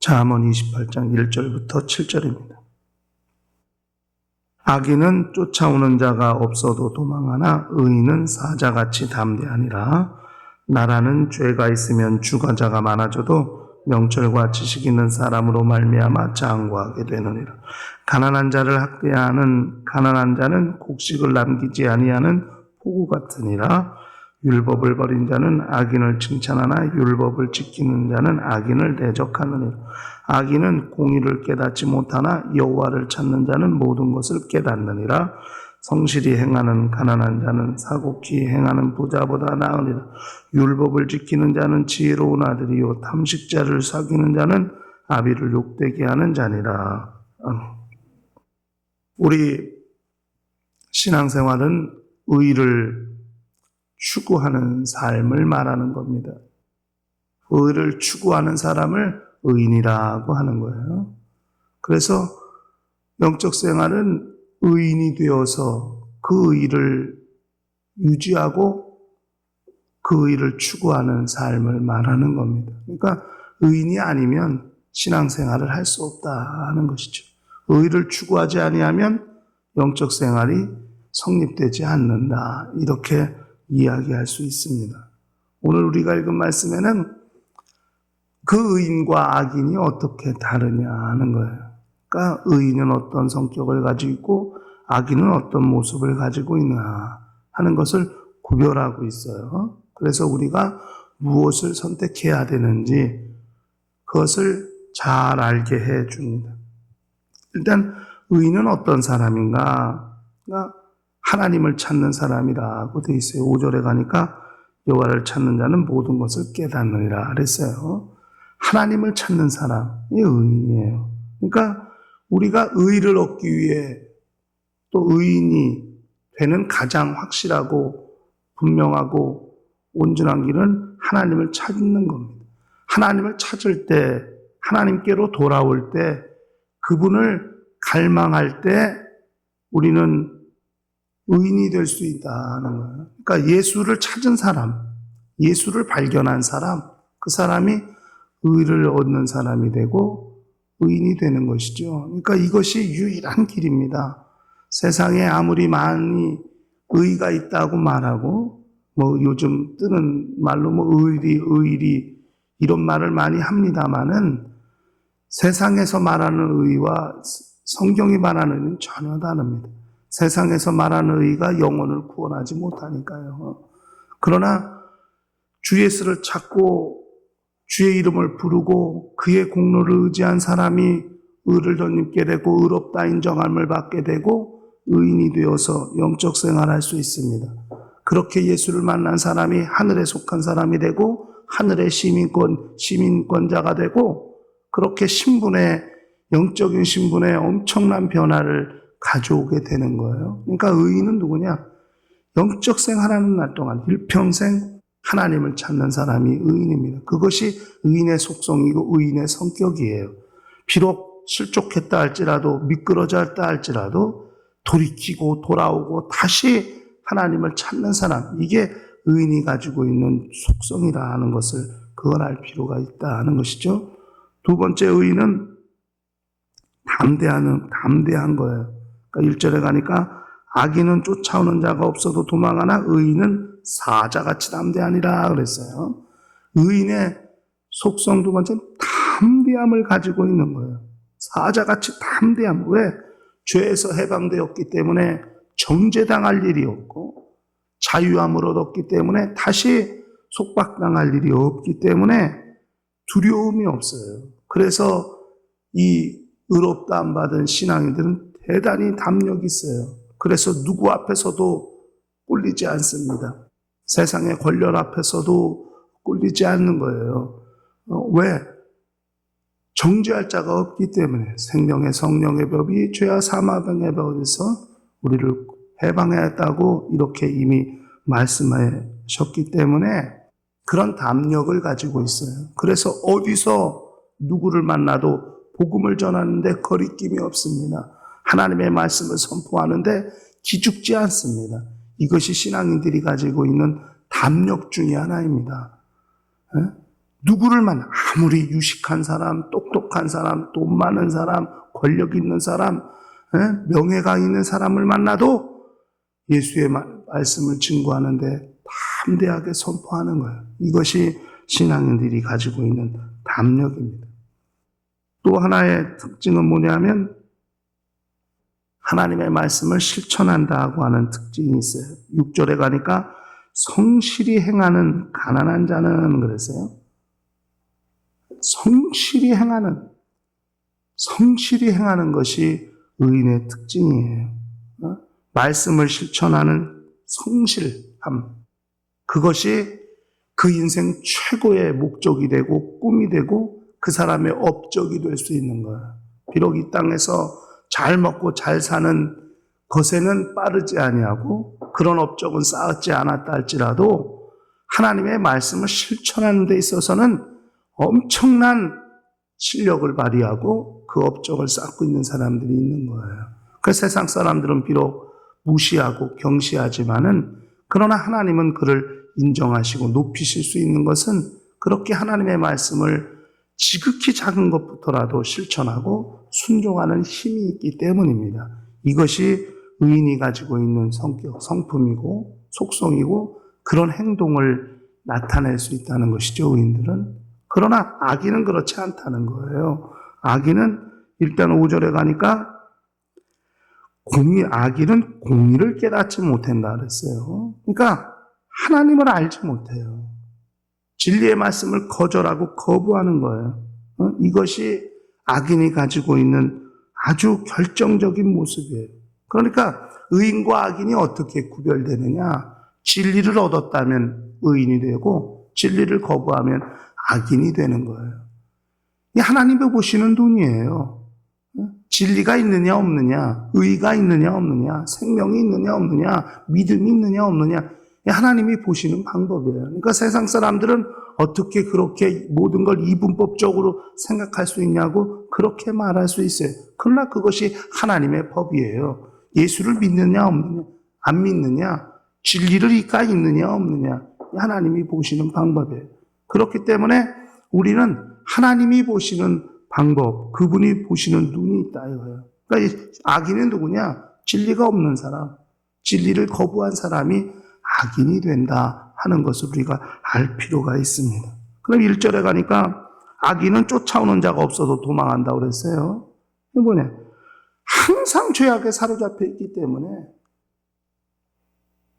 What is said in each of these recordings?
잠언 28장 1절부터 7절입니다. 악인은 쫓아오는 자가 없어도 도망하나 의인은 사자같이 담대하니라. 나라는 죄가 있으면 주관자가 많아져도 명철과 지식 있는 사람으로 말미암아 장구하게 되느니라. 가난한 자를 학대하는 가난한 자는 곡식을 남기지 아니하는 포구 같으니라. 율법을 버린 자는 악인을 칭찬하나 율법을 지키는 자는 악인을 대적하느니라. 악인은 공의를 깨닫지 못하나 여호와를 찾는 자는 모든 것을 깨닫느니라. 성실히 행하는 가난한 자는 사곡히 행하는 부자보다 나으니라. 율법을 지키는 자는 지혜로운 아들이요 탐식자를 사귀는 자는 아비를 욕되게 하는 자니라. 우리 신앙생활은 의를 추구하는 삶을 말하는 겁니다. 의를 추구하는 사람을 의인이라고 하는 거예요. 그래서 영적 생활은 의인이 되어서 그 의를 유지하고 그 의를 추구하는 삶을 말하는 겁니다. 그러니까 의인이 아니면 신앙생활을 할 수 없다 하는 것이죠. 의를 추구하지 아니하면 영적 생활이 성립되지 않는다. 이렇게 이야기할 수 있습니다. 오늘 우리가 읽은 말씀에는 그 의인과 악인이 어떻게 다르냐 하는 거예요. 그러니까 의인은 어떤 성격을 가지고 있고 악인은 어떤 모습을 가지고 있나 하는 것을 구별하고 있어요. 그래서 우리가 무엇을 선택해야 되는지 그것을 잘 알게 해 줍니다. 일단 의인은 어떤 사람인가? 그러니까 하나님을 찾는 사람이라고 되어 있어요. 5절에 가니까 여호와를 찾는 자는 모든 것을 깨닫느니라 그랬어요. 하나님을 찾는 사람이 의인이에요. 그러니까 우리가 의를 얻기 위해 또 의인이 되는 가장 확실하고 분명하고 온전한 길은 하나님을 찾는 겁니다. 하나님을 찾을 때, 하나님께로 돌아올 때, 그분을 갈망할 때 우리는 의인이 될 수 있다는 거예요. 그러니까 예수를 찾은 사람, 예수를 발견한 사람, 그 사람이 의를 얻는 사람이 되고 의인이 되는 것이죠. 그러니까 이것이 유일한 길입니다. 세상에 아무리 많이 의가 있다고 말하고 요즘 뜨는 말로 의리 이런 말을 많이 합니다마는 세상에서 말하는 의와 성경이 말하는 의는 전혀 다릅니다. 세상에서 말하는 의가 영혼을 구원하지 못하니까요. 그러나 주 예수를 찾고 주의 이름을 부르고 그의 공로를 의지한 사람이 의를 덧입게 되고 의롭다 인정함을 받게 되고 의인이 되어서 영적 생활할 수 있습니다. 그렇게 예수를 만난 사람이 하늘에 속한 사람이 되고 하늘의 시민권자가 되고 그렇게 영적인 신분에 엄청난 변화를 가져오게 되는 거예요. 그러니까 의인은 누구냐? 영적 생활하는 날 동안 일평생 하나님을 찾는 사람이 의인입니다. 그것이 의인의 속성이고 의인의 성격이에요. 비록 실족했다 할지라도 미끄러졌다 할지라도 돌이키고 돌아오고 다시 하나님을 찾는 사람, 이게 의인이 가지고 있는 속성이라 하는 것을 그걸 알 필요가 있다 하는 것이죠. 두 번째 의인은 담대한 거예요. 그러니까 1절에 가니까 악인은 쫓아오는 자가 없어도 도망하나 의인은 사자같이 담대하니라 그랬어요. 의인의 속성 두 번째는 담대함을 가지고 있는 거예요. 사자같이 담대함. 왜? 죄에서 해방되었기 때문에 정죄당할 일이 없고 자유함을 얻었기 때문에 다시 속박당할 일이 없기 때문에 두려움이 없어요. 그래서 이 의롭다함 받은 신앙인들은 대단히 담력이 있어요. 그래서 누구 앞에서도 꿀리지 않습니다. 세상의 권력 앞에서도 꿀리지 않는 거예요. 왜? 정죄할 자가 없기 때문에 생명의 성령의 법이 죄와 사망의 법에서 우리를 해방했다고 이렇게 이미 말씀하셨기 때문에 그런 담력을 가지고 있어요. 그래서 어디서 누구를 만나도 복음을 전하는데 거리낌이 없습니다. 하나님의 말씀을 선포하는데 기죽지 않습니다. 이것이 신앙인들이 가지고 있는 담력 중에 하나입니다. 누구를 만나 아무리 유식한 사람, 똑똑한 사람, 돈 많은 사람, 권력 있는 사람, 명예가 있는 사람을 만나도 예수의 말씀을 증거하는데 담대하게 선포하는 거예요. 이것이 신앙인들이 가지고 있는 담력입니다. 또 하나의 특징은 뭐냐면 하나님의 말씀을 실천한다고 하는 특징이 있어요. 6절에 가니까 성실히 행하는 가난한 자는 그랬어요. 성실히 행하는 것이 의인의 특징이에요. 말씀을 실천하는 성실함. 그것이 그 인생 최고의 목적이 되고 꿈이 되고 그 사람의 업적이 될 수 있는 거예요. 비록 이 땅에서 잘 먹고 잘 사는 것에는 빠르지 아니하고 그런 업적은 쌓았지 않았다 할지라도 하나님의 말씀을 실천하는 데 있어서는 엄청난 실력을 발휘하고 그 업적을 쌓고 있는 사람들이 있는 거예요. 그 세상 사람들은 비록 무시하고 경시하지만은 그러나 하나님은 그를 인정하시고 높이실 수 있는 것은 그렇게 하나님의 말씀을 지극히 작은 것부터라도 실천하고 순종하는 힘이 있기 때문입니다. 이것이 의인이 가지고 있는 성격, 성품이고 속성이고 그런 행동을 나타낼 수 있다는 것이죠, 의인들은. 그러나 악인은 그렇지 않다는 거예요. 악인은 일단 5절에 가니까 악인은 공의를 깨닫지 못한다 그랬어요. 그러니까 하나님을 알지 못해요. 진리의 말씀을 거절하고 거부하는 거예요. 이것이 악인이 가지고 있는 아주 결정적인 모습이에요. 그러니까 의인과 악인이 어떻게 구별되느냐? 진리를 얻었다면 의인이 되고 진리를 거부하면 악인이 되는 거예요. 이 하나님이 보시는 눈이에요. 진리가 있느냐 없느냐, 의가 있느냐 없느냐, 생명이 있느냐 없느냐, 믿음이 있느냐 없느냐, 하나님이 보시는 방법이에요. 그러니까 세상 사람들은 어떻게 그렇게 모든 걸 이분법적으로 생각할 수 있냐고 그렇게 말할 수 있어요. 그러나 그것이 하나님의 법이에요. 예수를 믿느냐 없느냐, 안 믿느냐, 진리가 있느냐 없느냐, 하나님이 보시는 방법이에요. 그렇기 때문에 우리는 하나님이 보시는 방법, 그분이 보시는 눈이 있다 이거예요. 그러니까 악인은 누구냐? 진리가 없는 사람, 진리를 거부한 사람이 악인이 된다 하는 것을 우리가 알 필요가 있습니다. 그럼 1절에 가니까 악인은 쫓아오는 자가 없어도 도망한다고 그랬어요. 이게 뭐냐? 항상 죄악에 사로잡혀 있기 때문에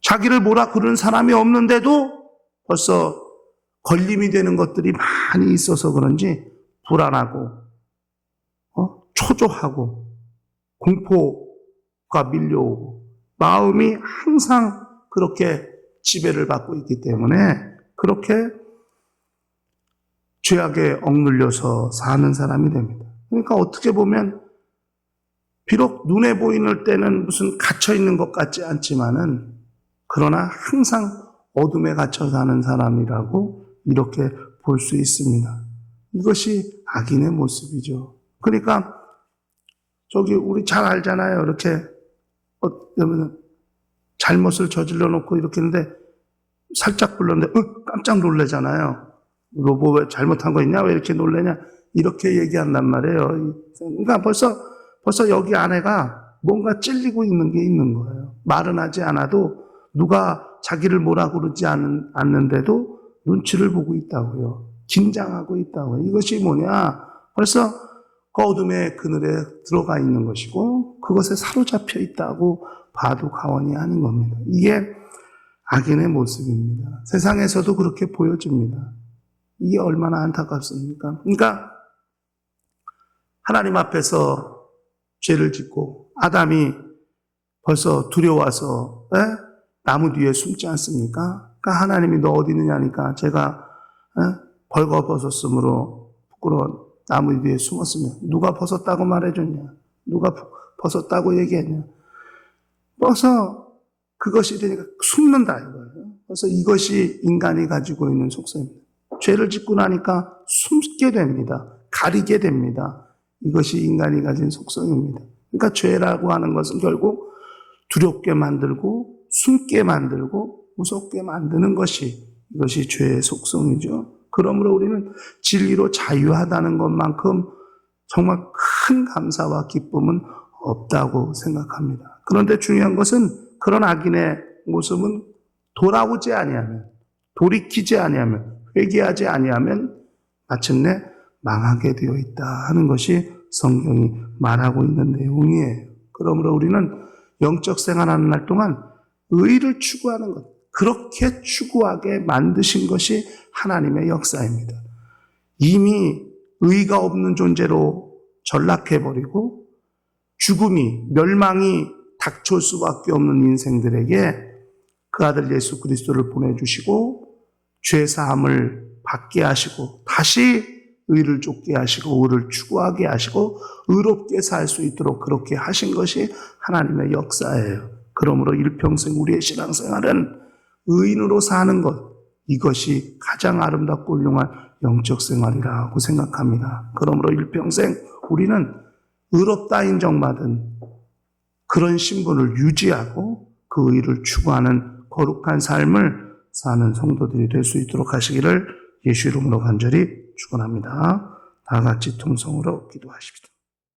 자기를 뭐라 그러는 사람이 없는데도 벌써 걸림이 되는 것들이 많이 있어서 그런지 불안하고 초조하고 공포가 밀려오고 마음이 항상 그렇게 지배를 받고 있기 때문에 그렇게 죄악에 억눌려서 사는 사람이 됩니다. 그러니까 어떻게 보면 비록 눈에 보이는 때는 무슨 갇혀 있는 것 같지 않지만은 그러나 항상 어둠에 갇혀 사는 사람이라고 이렇게 볼 수 있습니다. 이것이 악인의 모습이죠. 그러니까 우리 잘 알잖아요. 이렇게 잘못을 저질러 놓고 이렇게 했는데 살짝 불렀는데 깜짝 놀라잖아요. 너 뭐 왜 잘못한 거 있냐? 왜 이렇게 놀래냐? 이렇게 얘기한단 말이에요. 그러니까 벌써 여기 안에가 뭔가 찔리고 있는 게 있는 거예요. 말은 하지 않아도 누가 자기를 뭐라 그러지 않는데도 눈치를 보고 있다고요. 긴장하고 있다고요. 이것이 뭐냐? 벌써 그 어둠의 그늘에 들어가 있는 것이고 그것에 사로잡혀 있다고 봐도 과언이 아닌 겁니다. 이게 악인의 모습입니다. 세상에서도 그렇게 보여집니다. 이게 얼마나 안타깝습니까? 그러니까 하나님 앞에서 죄를 짓고 아담이 벌써 두려워서 나무 뒤에 숨지 않습니까? 그러니까 하나님이 너 어디 있느냐니까 제가 벌거벗었으므로 부끄러워 나무 뒤에 숨었으면 누가 벗었다고 말해줬냐? 누가 벗었다고 얘기했냐? 벌써 그것이 되니까 숨는다 이거예요. 그래서 이것이 인간이 가지고 있는 속성입니다. 죄를 짓고 나니까 숨게 됩니다. 가리게 됩니다. 이것이 인간이 가진 속성입니다. 그러니까 죄라고 하는 것은 결국 두렵게 만들고 숨게 만들고 무섭게 만드는 것이 이것이 죄의 속성이죠. 그러므로 우리는 진리로 자유하다는 것만큼 정말 큰 감사와 기쁨은 없다고 생각합니다. 그런데 중요한 것은 그런 악인의 모습은 돌아오지 아니하면, 돌이키지 아니하면, 회개하지 아니하면 마침내 망하게 되어 있다 하는 것이 성경이 말하고 있는 내용이에요. 그러므로 우리는 영적 생활하는 날 동안 의를 추구하는 것, 그렇게 추구하게 만드신 것이 하나님의 역사입니다. 이미 의가 없는 존재로 전락해버리고 죽음이, 멸망이 닥쳐올 수밖에 없는 인생들에게 그 아들 예수 그리스도를 보내주시고 죄사함을 받게 하시고 다시 의를 쫓게 하시고 의를 추구하게 하시고 의롭게 살 수 있도록 그렇게 하신 것이 하나님의 역사예요. 그러므로 일평생 우리의 신앙생활은 의인으로 사는 것, 이것이 가장 아름답고 훌륭한 영적 생활이라고 생각합니다. 그러므로 일평생 우리는 의롭다 인정받은 그런 신분을 유지하고 그 의를 추구하는 거룩한 삶을 사는 성도들이 될 수 있도록 하시기를 예수 이름으로 간절히 축원합니다. 다 같이 통성으로 기도하십시다.